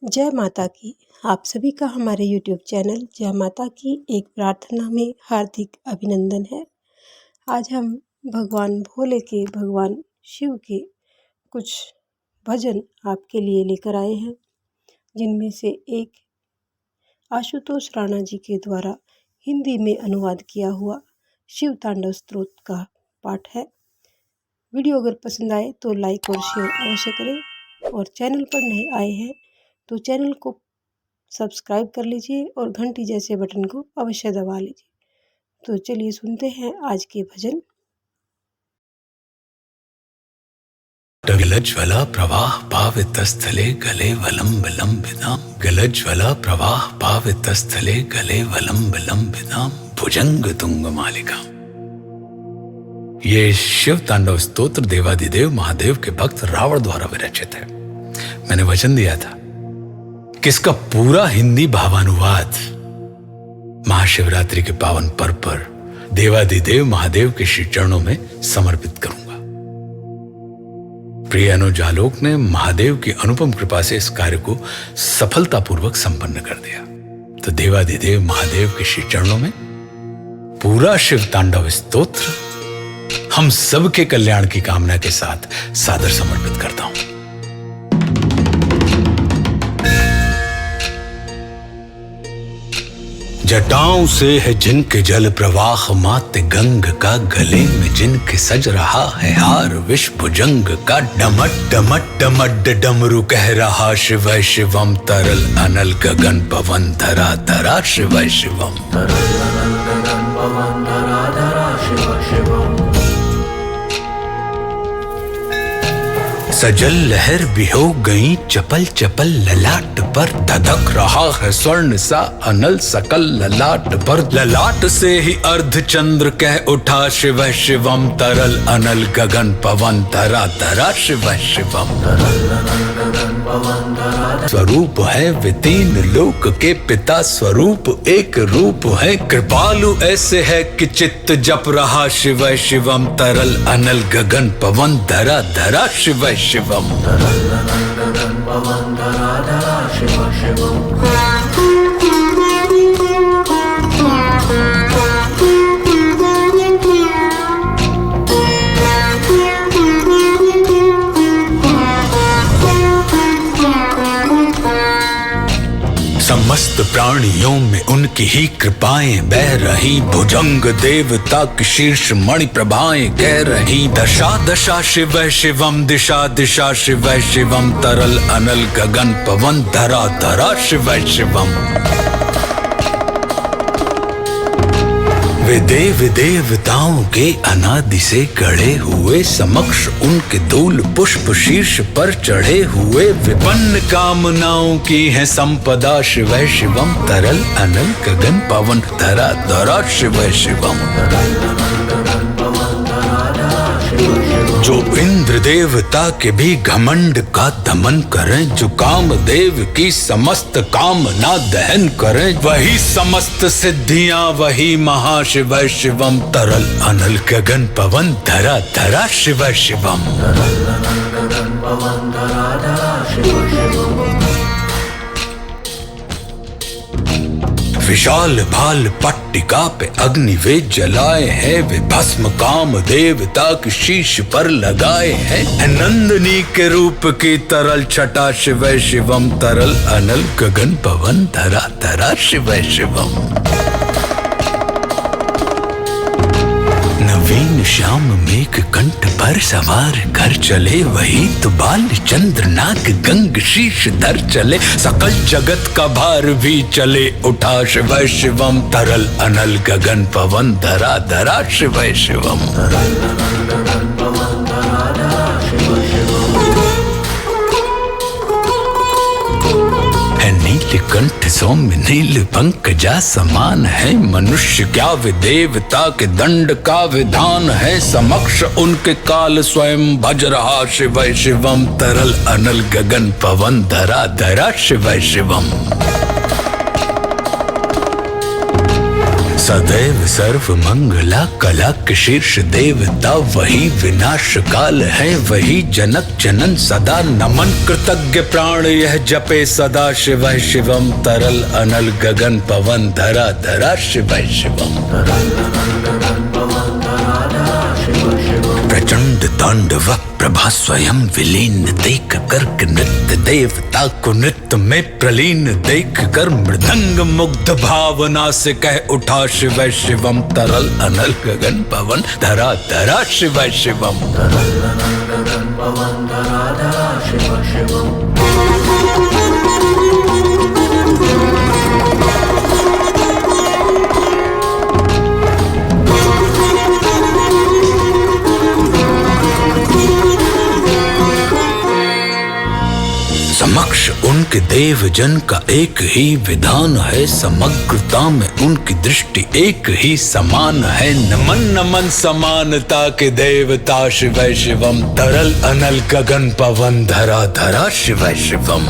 जय माता की। आप सभी का हमारे YouTube चैनल जय माता की एक प्रार्थना में हार्दिक अभिनंदन है। आज हम भगवान भोले के, भगवान शिव के कुछ भजन आपके लिए लेकर आए हैं, जिनमें से एक आशुतोष राणा जी के द्वारा हिंदी में अनुवाद किया हुआ शिव तांडव स्तोत्र का पाठ है। वीडियो अगर पसंद आए तो लाइक और शेयर अवश्य करें, और चैनल पर नए आए हैं तो चैनल को सब्सक्राइब कर लीजिए और घंटी जैसे बटन को अवश्य दबा लीजिए। तो चलिए सुनते हैं आज के भजन। गलज्ज्वला प्रवाह पावितस्थले गले वलंब लंबितां गलज्ज्वला प्रवाह पावितस्थले गले वलंब लंबितां भुजंग तुंग मालिका। ये शिव तांडव स्तोत्र देवादिदेव महादेव के भक्त रावण द्वारा विरचित है। मैंने वचन दिया था कि इसका पूरा हिंदी भावानुवाद महाशिवरात्रि के पावन पर्व पर देवादिदेव महादेव के श्री चरणों में समर्पित करूंगा। प्रिय अनुज आलोक ने महादेव की अनुपम कृपा से इस कार्य को सफलतापूर्वक संपन्न कर दिया। तो देवादिदेव महादेव के श्री चरणों में पूरा शिव तांडव स्तोत्र हम सबके कल्याण की कामना के साथ सादर समर्पित करता हूं। जटाओं से है जिनके जल प्रवाह मात गंग का, गले में जिनके सज रहा है हार विष भुजंग का, डमट डमट डमट डमरू कह रहा शिव शिवम, तरल अनल गगन पवन धरा धरा शिव शिवम, तरल अनल गगन पवन धरा धरा शिव शिवम। सजल लहर भी हो गई चपल चपल, ललाट पर धधक रहा है स्वर्ण सा अनल सकल, ललाट पर ललाट से ही अर्ध चंद्र कह उठा शिव शिवम, तरल अनल गगन पवन धरा धरा शिव शिवम, तरल अनल गगन पवन धरा। स्वरूप है वे तीन लोक के पिता, स्वरूप एक रूप है कृपालु ऐसे है कि चित्त जप रहा शिव शिवम, तरल अनल गगन पवन धरा धरा शिव शिवम, तरल अनल गगन पवन धरा धरा शिव शिवम। समस्त प्राणियों में उनकी ही कृपाएं बह रही, भुजंग देवता की शीर्ष मणि प्रभाएं कह रही, दशा दशा शिव शिवम, दिशा दिशा शिव शिवम, तरल अनल गगन पवन धरा धरा शिव शिवम। वे देव देवताओं के अनादि से गढ़े हुए, समक्ष उनके धूल पुष्प शीर्ष पर चढ़े हुए, विपन्न कामनाओं की है संपदा शिव शिवम, तरल अनल गगन पवन धरा धरा शिव शिवम, तरल अनल गगन पवन धरा धरा शिव शिवम। जो इंद्र देवता के भी घमंड का दमन करें, जो कामदेव की समस्त कामना दहन करें, वही समस्त सिद्धियां वही महाशिव शिवम, तरल अनल गगन पवन धरा धरा शिव शिवम, तरल अनल गगन पवन धरा धरा शिव शिवम। विशाल भाल पट्टिका पे अग्नि वे जलाए हैं, वे भस्म काम देवता की शीश पर लगाए हैं, नंदनी के रूप की तरल छटा शिव शिवम, तरल अनल गगन पवन धरा धरा शिव शिवम। नवीन श्याम मेघ कंठ पर सवार कर चले, वही तो बाल चंद्र नाग गंग शीश धर चले, सकल जगत का भार भी चले उठा शिव शिवम, तरल अनल गगन पवन धरा धरा शिव शिवम, तरल अनल गगन पवन धरा धरा शिव शिवम। नीलकंठ सौम्य नील पंकजा समान है, मनुष्य क्या वे देवता के दंड का विधान है, समक्ष उनके काल स्वयं भज रहा शिव शिवम, तरल अनल गगन पवन धरा धरा शिव शिवम। सदैव सर्व मंगला कला के शीर्ष देवता वही, विनाश काल है वही, जनक जनन सदा नमन, कृतज्ञ प्राण यह जपे सदा शिवः शिवम, तरल अनल गगन पवन धरा धरा शिवः शिवम। प्रचंड तांडव प्रभा स्वयं विलीन देख कर नृत्य, देवता को नृत्य में प्रलीन देख कर मृदंग मुग्ध भावना से कह उठा शिवः शिवम, तरल अनल गगन पवन धरा धरा शिवः शिवम। समक्ष उनके देव जन का एक ही विधान है, समग्रता में उनकी दृष्टि एक ही समान है, नमन नमन समानता के देवता शिवः शिवम, तरल अनल गगन पवन धरा धरा शिवः शिवम।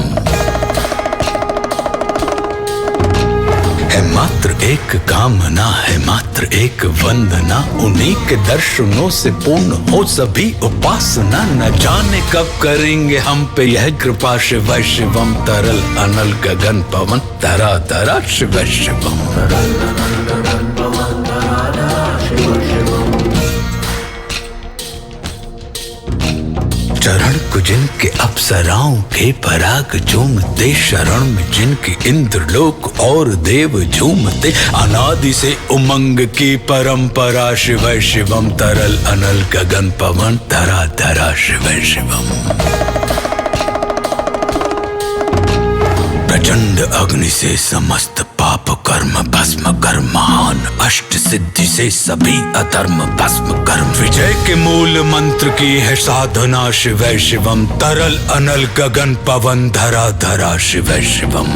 है मात्र एक कामना है मात्र एक वंदना, उन्हीं के दर्शनों से पूर्ण हो सभी उपासना, न जाने कब करेंगे हम पे यह कृपा शिवः शिवम, तरल अनल गगन पवन धरा धरा शिवः शिवम। चरण को जिनके अप्सराओं के पराग झूमते, शरण में जिनके इंद्रलोक और देव झूमते, अनादि से उमंग की परंपरा शिवः शिवम, तरल अनल गगन पवन धरा धरा शिवः शिवम। प्रचंड अग्नि से समस्त पाप कर्म भस्म कर, महान अष्ट सिद्धि से सभी अधर्म भस्म कर, विजय के मूल मंत्र की है साधना शिवः शिवम, तरल अनल गगन पवन धरा धरा शिवः शिवम।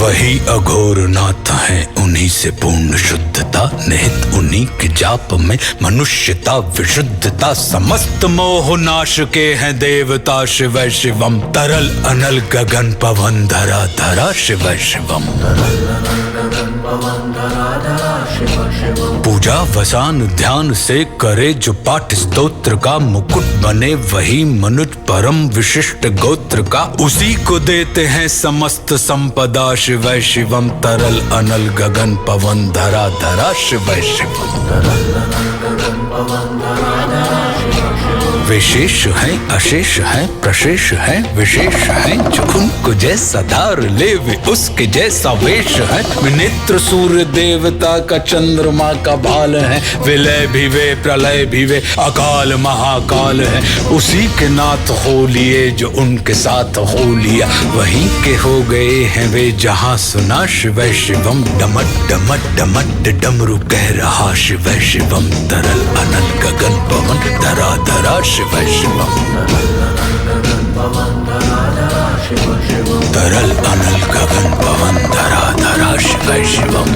वही अघोर नाथ है उन्हीं से पूर्ण शुद्धता, निहित उन्हीं के जाप में मनुष्यता विशुद्धता, समस्त मोह नाश के हैं देवता शिवः शिवम, तरल अनल गगन पवन धरा धरा शिवः शिवम। पूजा वसान ध्यान से करे जो पाठ स्तोत्र का, मुकुट बने वही मनुज परम विशिष्ट गोत्र का, उसी को देते हैं समस्त संपदा शिवः शिवम, तरल अनल गगन पवन धरा धरा शिवः शिवम। विशेष है अशेष है प्रशेष है विशेष है, जो उनको जैसा धार ले वे उसके जैसा वेश है, विनेत्र सूर्य देवता का चंद्रमा का भाल है, विलय भी वे प्रलय भी वे अकाल महाकाल है, उसी के नाथ हो लिए जो उनके साथ हो लिया, वहीं के हो गए हैं वे जहां सुना शिवः शिवम, डमट डमट डमट डमरू कह रहा शिवः शिवम, तरल अनल गगन पवन धरा धरा शिवः शिवम, तरल अनल गगन पवन धरा धरा शिवः शिवम।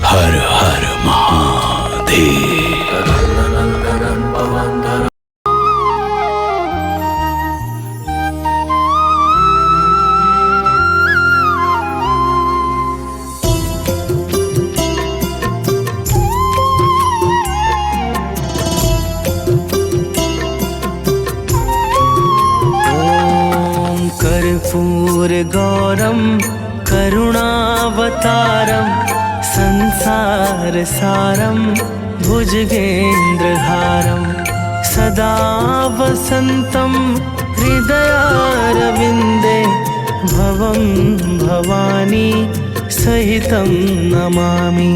हर हर महादेव। कर्पूरगौरं करुणावतारं संसारसारं भुजगेन्द्रहारं सदा वसन्तं हृदयारविन्दे भवं भवानी सहितं नमामि,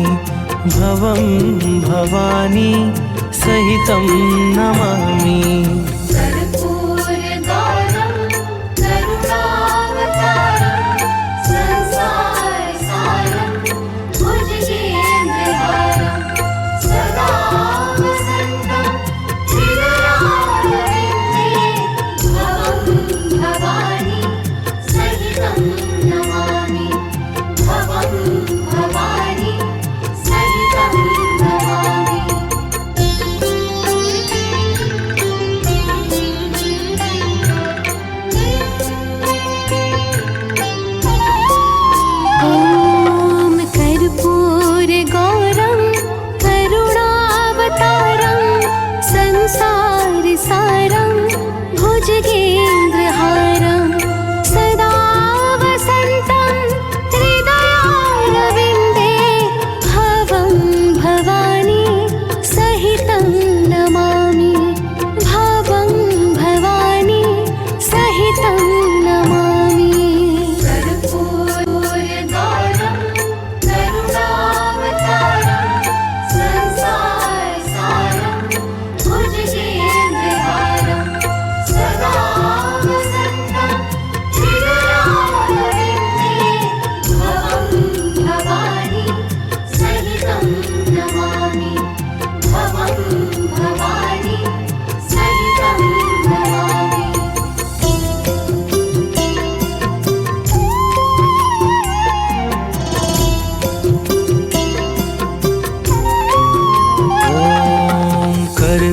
भवं भवानी सहितं नमामि।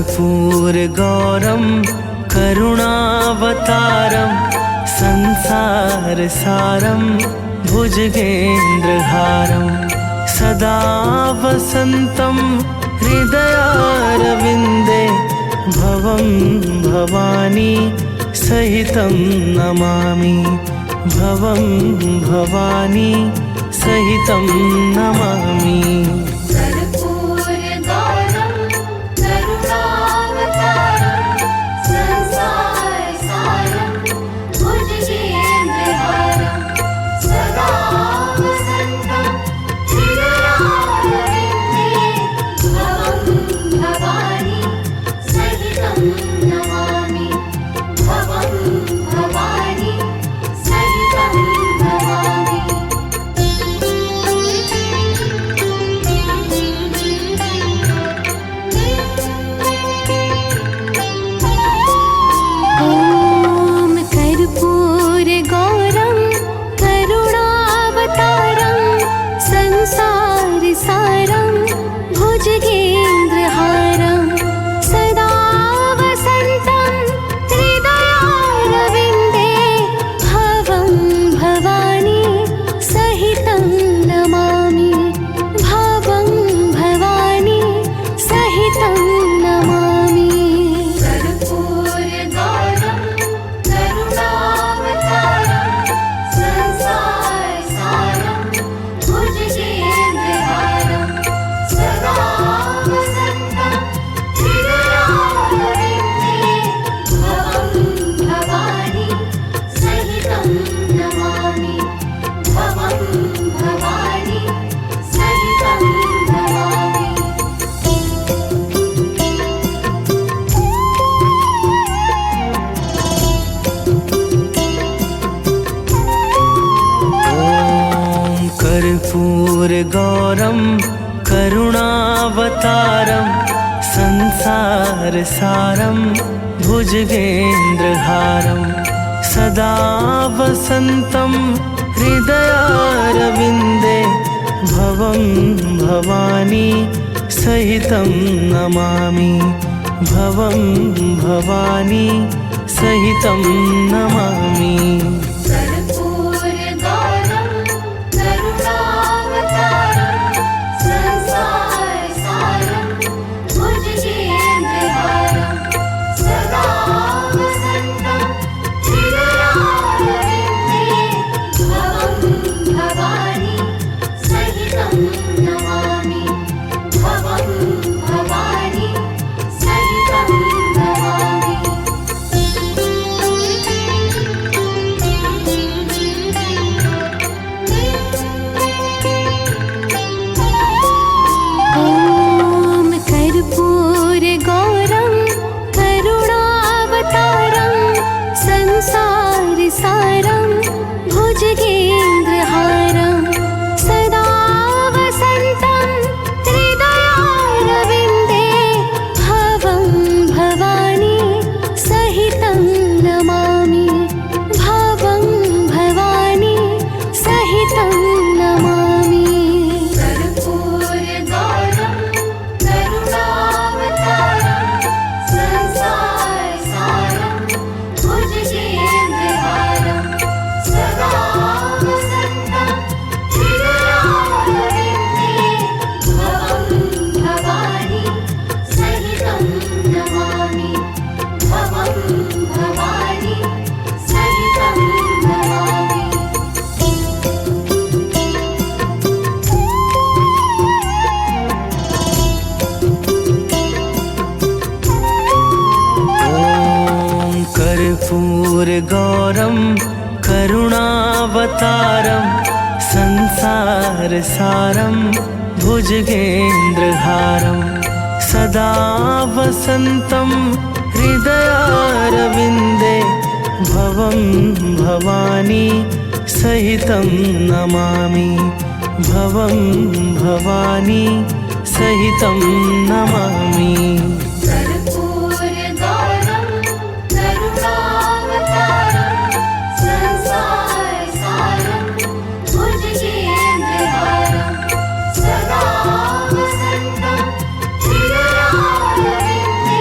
कर्पूरगौरं करुणावतारं संसारसारं भुजगेन्द्रहारं सदा वसन्तं हृदयारविन्दे भवं भवानी सहितं नमामि भवं भवानी सहितं नमामि। कर्पूरगौरं करुणावतारं संसारसारं भुजगेन्द्रहारं सदा वसन्तं हृदयारविन्दे भवं भवानी सहितं नमामि भवं भवानी सहितं नमामि। ॐ कर्पूरगौरं करुणावतारं संसारसारं भुजगेन्द्रहारं सदा वसन्तं हृदयारविन्दे भवं भवानी सहितं नमामि भवं भवानी सहितं नमामि। कर्पूरगौरं करुणावतारं संसारसारं भुजगेन्द्रहारं सदा वसन्तं हृदयारविन्दे भवं भवानी सहितं नमामि भवं भवानी सहितं नमामि। ॐ कर्पूरगौरं करुणावतारं संसारसारं भुजगेन्द्रहारं सदा वसन्तं हृदयारविन्दे भवं भवानी सहितं नमामि भवं भवानी सहितं नमामि। कर्पूरगौरं करुणावतारं संसारसारं भुजगेन्द्रहारं सदा वसन्तं हृदयारविन्दे भवं भवानी सहितं नमामि भवं भवानी सहितं नमामि। ॐ कर्पूरगौरं करुणावतारं संसारसारं भुजगेन्द्रहारं सदा वसन्तं हृदयारविन्दे भवं भवानी सहितं नमामि भवं भवानी सहितं नमामि। कर्पूरगौरं करुणावतारं संसारसारं भुजगेन्द्रहारं सदा वसन्तं हृदयारविन्दे भवं भवानी सहितं नमामि भवं भवानी सहितं नमामि। ॐ कर्पूरगौरं करुणावतारं संसारसारं भुजगेन्द्रहारं सदा वसन्तं हृदयारविन्दे भवं भवानी सहितं नमामि भवं भवानी सहितं नमामि। कर्पूरगौरं करुणावतारं संसारसारं भुजगेन्द्रहारं सदा वसन्तं हृदयारविन्दे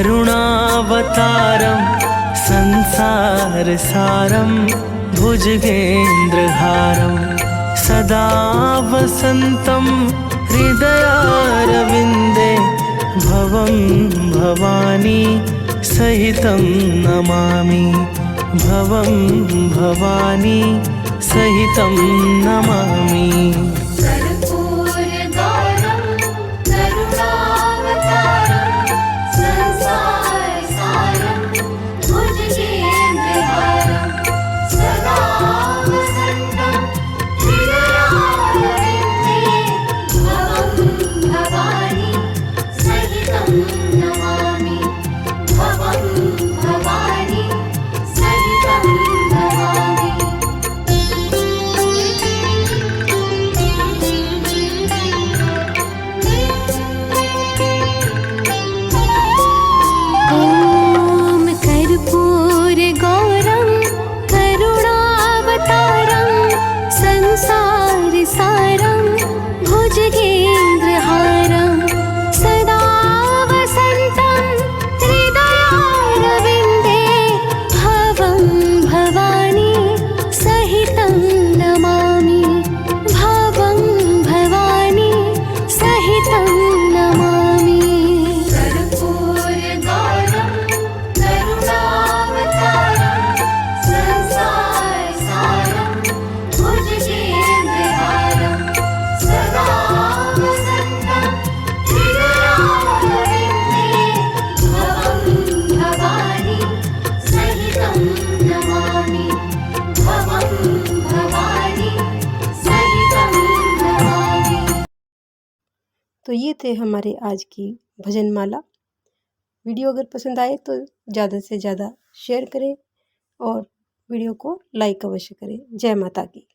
करुणावतारं संसारसारं भुजगेन्द्रहारं सदा वसन्तं हृदयारविन्दे भवं भवानी सहितं नमामि भवं भवानी सहितं नमामि कर्पूरगौरं करुणावतारं संसारसारं भुजगेन्द्रहारं सदा वसन्तं हृदयारविन्दे भवं भवानी सहितं नमामि भवं भवानी सहितं नमामि। ॐ कर्पूरगौरं करुणावतारं संसारसारं भुजगेन्द्रहारं सदा वसन्तं हृदयारविन्दे भवं भवानी सहितं नमामि भवं भवानी सहितं नमामि। कर्पूरगौरं करुणावतारं संसारसारं भुजगेन्द्रहारं सदा वसन्तं हृदयारविन्दे भवं भवानी सहितं नमामि भवं भवानी सहितं नमामि। तो ये थे हमारे आज की भजनमाला। वीडियो अगर पसंद आए तो ज़्यादा से ज़्यादा शेयर करें और वीडियो को लाइक अवश्य करें। जय माता की।